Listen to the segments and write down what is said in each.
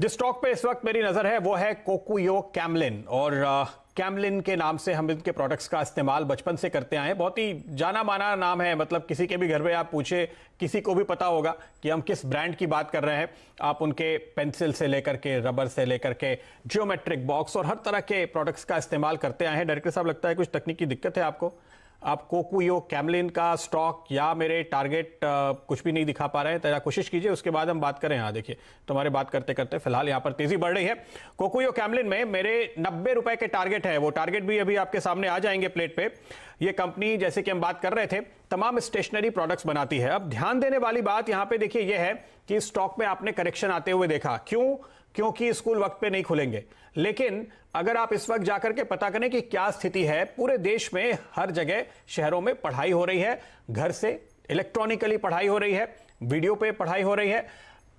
जिस स्टॉक पे इस वक्त मेरी नजर है वो है कोकुयो कैमलिन। और कैमलिन के नाम से हम इनके प्रोडक्ट्स का इस्तेमाल बचपन से करते आए हैं। बहुत ही जाना माना नाम है, मतलब किसी के भी घर में आप पूछे किसी को भी पता होगा कि हम किस ब्रांड की बात कर रहे हैं। आप उनके पेंसिल से लेकर के रबर से लेकर के ज्योमेट्रिक बॉक्स और हर तरह के प्रोडक्ट्स का इस्तेमाल करते आए हैं। डायरेक्टर साहब, लगता है कुछ तकनीकी दिक्कत है आपको? आप कोकुयो कैमलिन का स्टॉक या मेरे टारगेट कुछ भी नहीं दिखा पा रहे हैं? तो कोशिश कीजिए, उसके बाद हम बात करें। हाँ देखिए, तुम्हारे बात करते करते फिलहाल यहां पर तेजी बढ़ रही है। कोकुयो कैमलिन में मेरे 90 रुपए के टारगेट है, वो टारगेट भी अभी आपके सामने आ जाएंगे प्लेट पे। ये कंपनी, जैसे कि हम बात कर रहे थे, तमाम स्टेशनरी प्रोडक्ट्स बनाती है। अब ध्यान देने वाली बात यहां पे देखिए यह है कि स्टॉक में आपने करेक्शन आते हुए देखा। क्यों? क्योंकि स्कूल वक्त पे नहीं खुलेंगे। लेकिन अगर आप इस वक्त जाकर के पता करें कि क्या स्थिति है, पूरे देश में हर जगह शहरों में पढ़ाई हो रही है, घर से इलेक्ट्रॉनिकली पढ़ाई हो रही है, वीडियो पे पढ़ाई हो रही है,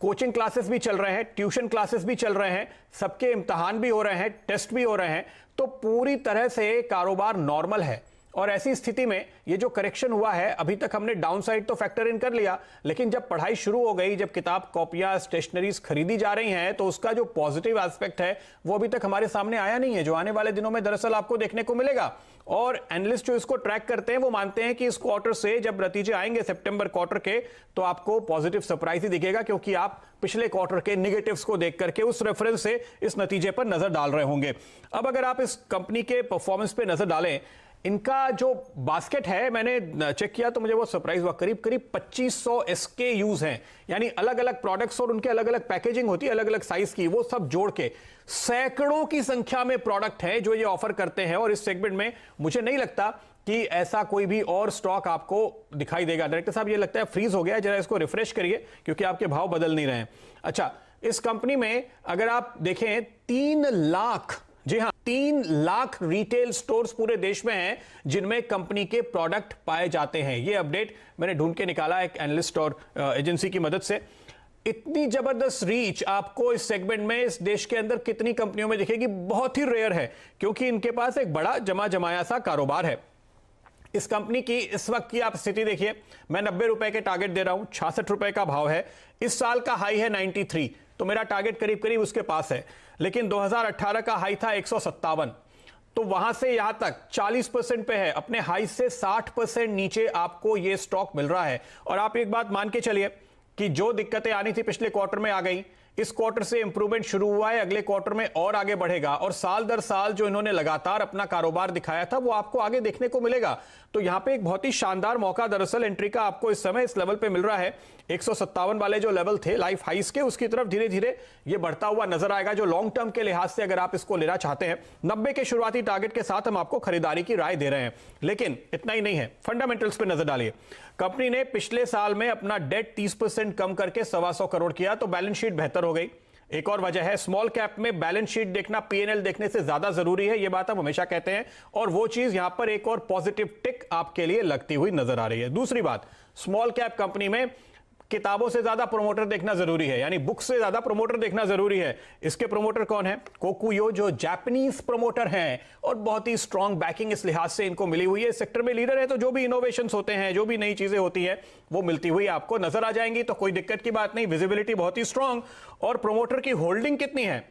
कोचिंग क्लासेस भी चल रहे हैं, ट्यूशन क्लासेस भी चल रहे हैं, सबके इम्तिहान भी हो रहे हैं, टेस्ट भी हो रहे हैं। तो पूरी तरह से कारोबार नॉर्मल है। और ऐसी स्थिति में ये जो करेक्शन हुआ है, अभी तक हमने डाउनसाइड तो फैक्टर इन कर लिया, लेकिन जब पढ़ाई शुरू हो गई, जब किताब कॉपियां स्टेशनरीज खरीदी जा रही हैं, तो उसका जो पॉजिटिव एस्पेक्ट है वो अभी तक हमारे सामने आया नहीं है, जो आने वाले दिनों में दरअसल आपको देखने को मिलेगा। और एनालिस्ट जो इसको ट्रैक करते हैं वो मानते हैं कि इस क्वार्टर से जब नतीजे आएंगे सितंबर क्वार्टर के, तो आपको पॉजिटिव सरप्राइज ही दिखेगा, क्योंकि आप पिछले क्वार्टर के नेगेटिव्स को देख करके उस रेफरेंस से इस नतीजे पर नजर डाल रहे होंगे। अब अगर आप इस कंपनी के परफॉर्मेंस पे नजर डालें, इनका जो बास्केट है, मैंने चेक किया तो मुझे वो सरप्राइज हुआ। करीब करीब 2500 SKUs हैं, यानी अलग अलग प्रोडक्ट्स और उनके अलग अलग पैकेजिंग होती है, अलग अलग साइज की, वो सब जोड़ के सैकड़ों की संख्या में प्रोडक्ट हैं जो ये ऑफर करते हैं। और इस सेगमेंट में मुझे नहीं लगता कि ऐसा कोई भी और स्टॉक आपको दिखाई देगा। डायरेक्टर साहब, ये लगता है फ्रीज हो गया है, जरा इसको रिफ्रेश करिए, क्योंकि आपके भाव बदल नहीं रहे हैं। अच्छा, इस कंपनी में अगर आप देखें 3 लाख, जी हां, 3 लाख रिटेल स्टोर्स पूरे देश में हैं जिनमें कंपनी के प्रोडक्ट पाए जाते हैं। यह अपडेट मैंने ढूंढ के निकाला एक एनालिस्ट और एजेंसी की मदद से। इतनी जबरदस्त रीच आपको इस सेगमेंट में इस देश के अंदर कितनी कंपनियों में दिखेगी? बहुत ही रेयर है, क्योंकि इनके पास एक बड़ा जमा जमाया सा कारोबार है। इस कंपनी की इस वक्त की आप स्थिति देखिए, मैं 90 रुपए के टारगेट दे रहा हूं, 66 रुपए का भाव है। इस साल का हाई है 93, तो मेरा टारगेट करीब करीब उसके पास है। लेकिन 2018 का हाई था 157, तो वहां से यहां तक 40% पे है। अपने हाई से 60% नीचे आपको यह स्टॉक मिल रहा है। और आप एक बात मान के चलिए कि जो दिक्कतें आनी थी पिछले क्वार्टर में आ गई, इस क्वार्टर से इंप्रूवमेंट शुरू हुआ है, अगले क्वार्टर में और आगे बढ़ेगा। और साल दर साल जो इन्होंने लगातार अपना कारोबार दिखाया था वो आपको आगे देखने को मिलेगा। तो यहां पे एक बहुत ही शानदार मौका दरअसल एंट्री का आपको इस समय इस लेवल पे मिल रहा है। 157 वाले जो लेवल थे लाइफ हाइस के, उसकी तरफ धीरे धीरे ये बढ़ता हुआ नजर आएगा, जो लॉन्ग टर्म के लिहाज से अगर आप इसको लेना चाहते हैं। 90 के शुरुआती टारगेट के साथ हम आपको खरीदारी की राय दे रहे हैं। लेकिन इतना ही नहीं है, फंडामेंटल्स पे नजर डालिए। कंपनी ने पिछले साल में अपना डेट 30% कम करके 125 करोड़ किया, तो बैलेंस शीट बेहतर हो गई। एक और वजह है, स्मॉल कैप में बैलेंस शीट देखना P&L देखने से ज्यादा जरूरी है, यह बात हम हमेशा कहते हैं। और वो चीज यहां पर एक और पॉजिटिव टिक आपके लिए लगती हुई नजर आ रही है। दूसरी बात, स्मॉल कैप कंपनी में किताबों से ज्यादा प्रोमोटर देखना जरूरी है, यानी बुक से ज्यादा प्रोमोटर देखना जरूरी है। इसके प्रोमोटर कौन है? कोकुयो, जो जापानीज प्रोमोटर हैं, और बहुत ही स्ट्रांग बैकिंग इस लिहाज से इनको मिली हुई है। सेक्टर में लीडर है, तो जो भी इनोवेशंस होते हैं, जो भी नई चीजें होती हैं, वो मिलती हुई आपको नजर आ जाएंगी। तो कोई दिक्कत की बात नहीं, विजिबिलिटी बहुत ही स्ट्रांग। और प्रोमोटर की होल्डिंग कितनी है?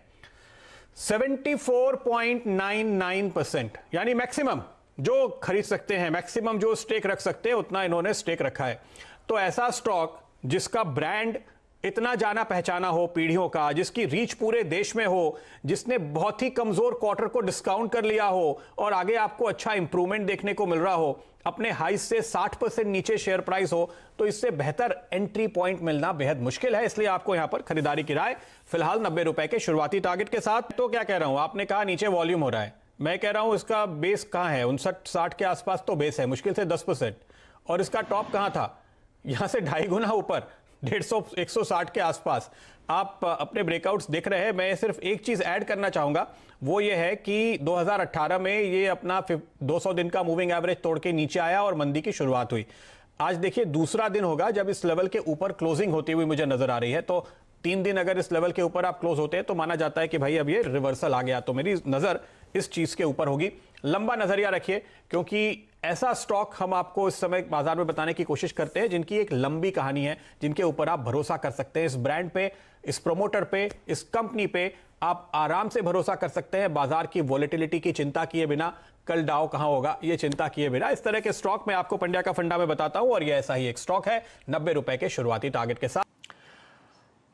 74.99%, यानी मैक्सिमम जो खरीद सकते हैं, मैक्सिमम जो स्टेक रख सकते हैं, उतना इन्होंने स्टेक रखा है। तो ऐसा स्टॉक जिसका ब्रांड इतना जाना पहचाना हो पीढ़ियों का, जिसकी रीच पूरे देश में हो, जिसने बहुत ही कमजोर क्वार्टर को डिस्काउंट कर लिया हो और आगे आपको अच्छा इंप्रूवमेंट देखने को मिल रहा हो, अपने हाई से 60% नीचे शेयर प्राइस हो, तो इससे बेहतर एंट्री पॉइंट मिलना बेहद मुश्किल है। इसलिए आपको यहां पर खरीदारी की राय फिलहाल 90 रुपए के शुरुआती टारगेट के साथ। तो क्या कह रहा हूं, आपने कहा नीचे वॉल्यूम हो रहा है, मैं कह रहा हूं इसका बेस कहां है? 59-60 के आसपास तो बेस है, मुश्किल से 10%। और इसका टॉप कहां था? यहां से 2.5 गुना ऊपर, 150-160 के आसपास। आप अपने ब्रेकआउट्स देख रहे हैं। मैं सिर्फ एक चीज ऐड करना चाहूंगा, वो ये है कि 2018 में ये अपना 200 दिन का मूविंग एवरेज तोड़ के नीचे आया और मंदी की शुरुआत हुई। आज देखिए दूसरा दिन होगा जब इस लेवल के ऊपर क्लोजिंग होती हुई मुझे नजर आ रही है। तो 3 दिन अगर इस लेवल के ऊपर आप क्लोज होते हैं तो माना जाता है कि भाई अब ये रिवर्सल आ गया। तो मेरी नजर इस चीज के ऊपर होगी। लंबा नजरिया रखिए, क्योंकि ऐसा स्टॉक हम आपको इस समय बाजार में बताने की कोशिश करते हैं जिनकी एक लंबी कहानी है, जिनके ऊपर आप भरोसा कर सकते हैं। इस ब्रांड पे इस प्रोमोटर पे, इस कंपनी पे आप आराम से भरोसा कर सकते हैं, बाजार की वॉलेटिलिटी की चिंता किए बिना, कल डाउ कहां होगा ये चिंता किए बिना। इस तरह के स्टॉक मैं आपको पंड्या का फंडा में बताता हूं और ये ऐसा ही एक स्टॉक है 90 रुपए के शुरुआती टारगेट के साथ।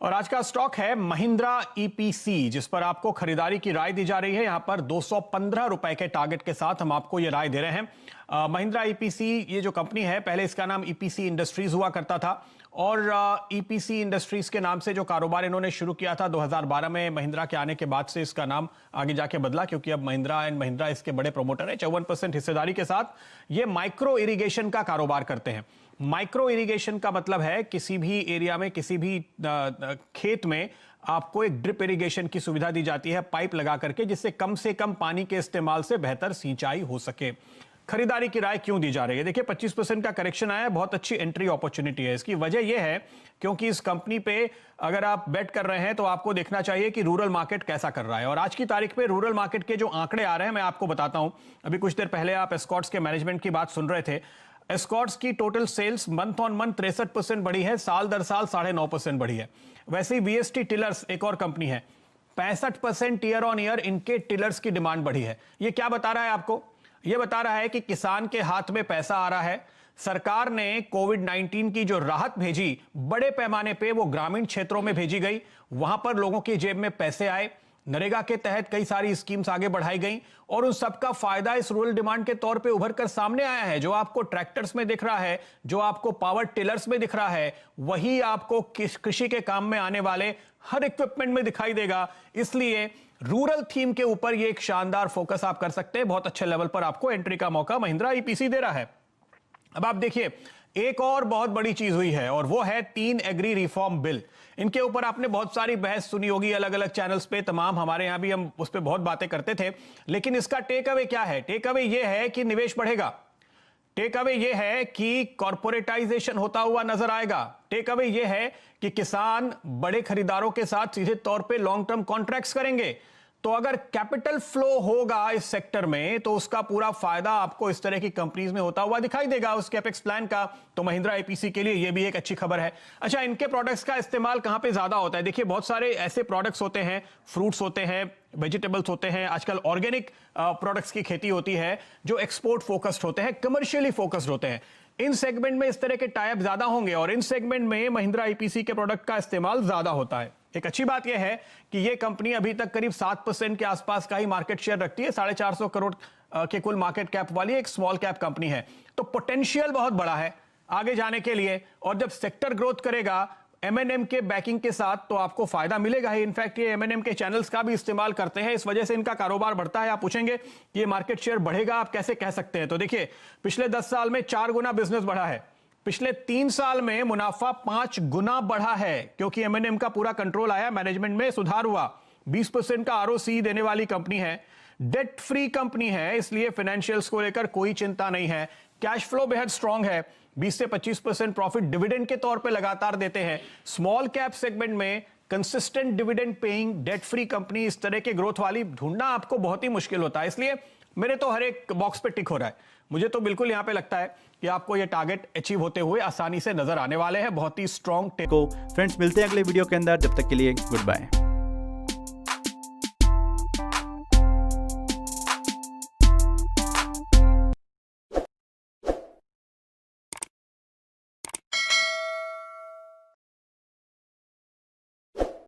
और आज का स्टॉक है महिंद्रा ईपीसी, जिस पर आपको खरीदारी की राय दी जा रही है। यहां पर 215 रुपए के टारगेट के साथ हम आपको यह राय दे रहे हैं। महिंद्रा ईपीसी ये जो कंपनी है, पहले इसका नाम ईपीसी इंडस्ट्रीज हुआ करता था और ईपीसी इंडस्ट्रीज के नाम से जो कारोबार इन्होंने शुरू किया था 2012 में, महिंद्रा के आने के बाद से इसका नाम आगे जाके बदला, क्योंकि अब महिंद्रा एंड महिंद्रा इसके बड़े प्रोमोटर है। 54% हिस्सेदारी के साथ ये माइक्रो इरिगेशन का कारोबार करते हैं। माइक्रो इरिगेशन का मतलब है किसी भी एरिया में, किसी भी खेत में आपको एक ड्रिप इरिगेशन की सुविधा दी जाती है पाइप लगा करके, जिससे कम से कम पानी के इस्तेमाल से बेहतर सिंचाई हो सके। खरीदारी की राय क्यों दी जा रही है? देखिए 25% का करेक्शन आया है, बहुत अच्छी एंट्री अपॉर्चुनिटी है। इसकी वजह यह है क्योंकि इस कंपनी पे अगर आप बेट कर रहे हैं तो आपको देखना चाहिए कि रूरल मार्केट कैसा कर रहा है। और आज की तारीख पे रूरल मार्केट के जो आंकड़े आ रहे हैं मैं आपको बताता हूं। अभी कुछ देर पहले आप एस्कॉर्ट्स के मैनेजमेंट की बात सुन रहे थे। एस्कॉर्ट्स की total sales month on month 63% बढ़ी है, साल दर साल 9.5% बढ़ी है। वैसे ही वीएसटी टिलर्स एक और कंपनी है, 65% ईयर ऑन ईयर इनके टिलर्स की डिमांड बढ़ी है। ये क्या बता रहा है आपको? ये बता रहा है कि किसान के हाथ में पैसा आ रहा है। सरकार ने कोविड-19 की जो राहत भेजी बड़े पैमाने पे वो ग्रामीण क्षेत्रों में भेजी गई, वहां पर लोगों की जेब में पैसे आए। नरेगा के तहत कई सारी स्कीम्स आगे बढ़ाई गई और उन सबका फायदा इस रूरल डिमांड के तौर पे उभर कर सामने आया है। जो आपको ट्रैक्टर्स में दिख रहा है, जो आपको पावर टिलर्स में दिख रहा है, वही आपको कृषि के काम में आने वाले हर इक्विपमेंट में दिखाई देगा। इसलिए रूरल थीम के ऊपर ये एक शानदार फोकस आप कर सकते हैं। बहुत अच्छे लेवल पर आपको एंट्री का मौका महिंद्रा ईपीसी दे रहा है। अब आप देखिए एक और बहुत बड़ी चीज हुई है और वो है 3 एग्री रिफॉर्म बिल। इनके ऊपर आपने बहुत सारी बहस सुनी होगी अलग अलग चैनल्स पे, तमाम हमारे यहां भी हम उस पर बहुत बातें करते थे। लेकिन इसका टेक अवे क्या है? टेक अवे ये है कि निवेश बढ़ेगा। टेक अवे ये है कि कॉर्पोरेटाइजेशन होता हुआ नजर आएगा। टेक अवे ये है कि किसान बड़े खरीदारों के साथ सीधे तौर पे लॉन्ग टर्म कॉन्ट्रैक्ट्स करेंगे। तो अगर कैपिटल फ्लो होगा इस सेक्टर में तो उसका पूरा फायदा आपको इस तरह की कंपनीज में होता हुआ दिखाई देगा उस कैपेक्स प्लान का। तो महिंद्रा ईपीसी के लिए यह भी एक अच्छी खबर है। अच्छा, इनके प्रोडक्ट्स का इस्तेमाल कहां पे ज्यादा होता है? देखिए बहुत सारे ऐसे प्रोडक्ट्स होते हैं, फ्रूट्स होते हैं, वेजिटेबल्स होते हैं, आजकल ऑर्गेनिक प्रोडक्ट्स की खेती होती है जो एक्सपोर्ट फोकस्ड होते हैं, कमर्शियली फोकस्ड होते हैं। इन सेगमेंट में इस तरह के टाइप ज्यादा होंगे और इन सेगमेंट में महिंद्रा ईपीसी के प्रोडक्ट का इस्तेमाल ज्यादा होता है। एक अच्छी बात यह है कि यह कंपनी अभी तक करीब 7% के आसपास का ही मार्केट शेयर रखती है। 450 करोड़ के कुल मार्केट कैप वाली एक स्मॉल कैप कंपनी है। तो पोटेंशियल बहुत बड़ा है आगे जाने के लिए। और जब सेक्टर ग्रोथ करेगा एमएनएम के बैकिंग के साथ तो आपको फायदा मिलेगा ही। इनफैक्ट ये एमएनएम के चैनल्स का भी इस्तेमाल करते हैं, इस वजह से इनका कारोबार बढ़ता है। आप पूछेंगे कि ये मार्केट शेयर बढ़ेगा, आप कैसे कह सकते हैं? तो देखिए पिछले 10 साल में 4 गुना बिजनेस बढ़ा है। पिछले 3 साल में मुनाफा 5 गुना बढ़ा है क्योंकि एमएनएम का पूरा कंट्रोल आया, मैनेजमेंट में सुधार हुआ। 20% का आरओसी देने वाली कंपनी है, डेट फ्री कंपनी है, इसलिए फाइनेंशियल्स को लेकर कोई चिंता नहीं है। कैश फ्लो बेहद स्ट्रांग है, 20 से 25% प्रॉफिट डिविडेंड के तौर पे लगातार देते हैं। स्मॉल कैप सेगमेंट में consistent dividend paying debt free company इस तरह के ग्रोथ वाली ढूंढना आपको बहुत ही मुश्किल होता है। इसलिए मेरे तो हर एक बॉक्स पे टिक हो रहा है। मुझे तो बिल्कुल यहां पे लगता है कि आपको ये टारगेट अचीव होते हुए आसानी से नजर आने वाले हैं। बहुत ही स्ट्रांग फ्रेंड्स मिलते हैं अगले वीडियो के अंदर, जब तक के लिए गुड बाय।